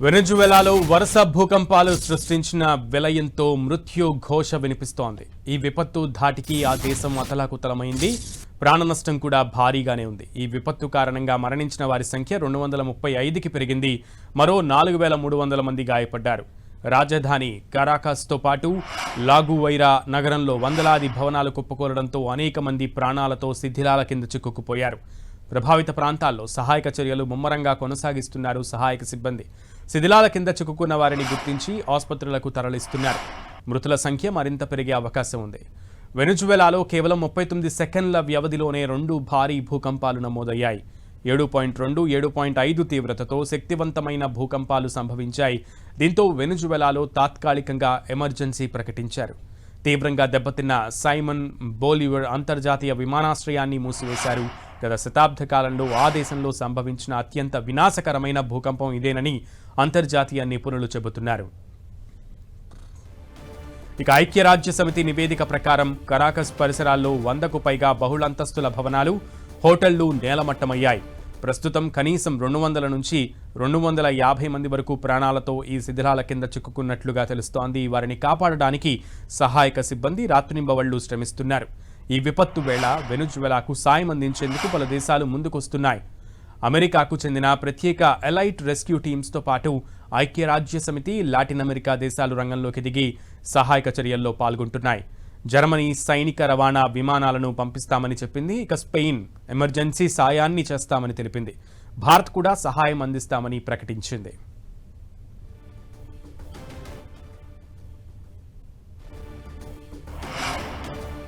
వెనెజువెలాలో వరుస భూకంపాలు సృష్టించిన విలయంతో మృత్యు ఘోష వినిపిస్తోంది. ఈ విపత్తు ధాటికి ఆ దేశం అతలాకుతలమైంది. ప్రాణ నష్టం కూడా భారీగానే ఉంది. ఈ విపత్తు కారణంగా మరణించిన వారి సంఖ్య 235కి పెరిగింది. మరో 4300 మంది గాయపడ్డారు. రాజధాని కరాకస్తో పాటు లాగువైరా నగరంలో వందలాది భవనాలు కుప్పకూలడంతో అనేక మంది ప్రాణాలతో శిథిలాల కింద చిక్కుకుపోయారు. ప్రభావిత ప్రాంతాల్లో సహాయక చర్యలు ముమ్మరంగా కొనసాగిస్తున్నారు సహాయక సిబ్బంది. శిథిలాల కింద చిక్కుకున్న వారిని గుర్తించి ఆసుపత్రులకు తరలిస్తున్నారు. మృతుల సంఖ్య మరింత పెరిగే అవకాశం ఉంది. వెనెజువెలాలో కేవలం 39 సెకండ్ల వ్యవధిలోనే 2 భారీ భూకంపాలు నమోదయ్యాయి. 7.2, 7.5 తీవ్రతతో శక్తివంతమైన భూకంపాలు సంభవించాయి. దీంతో వెనెజువెలాలో తాత్కాలికంగా ఎమర్జెన్సీ ప్రకటించారు. తీవ్రంగా దెబ్బతిన్న సైమన్ బోలివర్ అంతర్జాతీయ విమానాశ్రయాన్ని మూసివేశారు. గత శతాబ్ద కాలంలో ఆ దేశంలో సంభవించిన అత్యంత వినాశకరమైన భూకంపం ఇదేనని అంతర్జాతీయ నిపుణులు చెబుతున్నారు. ఇక ఐక్యరాజ్య సమితి నివేదిక ప్రకారం కరాకస్ పరిసరాల్లో 100కు పైగా బహుళంతస్తుల భవనాలు, హోటళ్లు నేలమట్టమయ్యాయి. ప్రస్తుతం కనీసం 200 నుంచి 250 మంది వరకు ప్రాణాలతో ఈ శిథిలాల కింద చిక్కుకున్నట్లుగా తెలుస్తోంది. వారిని కాపాడడానికి సహాయక సిబ్బంది రాత్రింబవళ్లు శ్రమిస్తున్నారు. ఈ విపత్తు వేళ వెనెజువెలాకు సాయం అందించేందుకు పలు దేశాలు ముందుకొస్తున్నాయి. అమెరికాకు చెందిన ప్రత్యేక ఎలైట్ రెస్క్యూ టీమ్స్తో పాటు ఐక్యరాజ్య సమితి, లాటిన్ అమెరికా దేశాలు రంగంలోకి దిగి సహాయక చర్యల్లో పాల్గొంటున్నాయి. జర్మనీ సైనిక రవాణా విమానాలను పంపిస్తామని చెప్పింది. ఇక స్పెయిన్ ఎమర్జెన్సీ సాయాన్ని చేస్తామని తెలిపింది. భారత్ కూడా సహాయం అందిస్తామని ప్రకటించింది.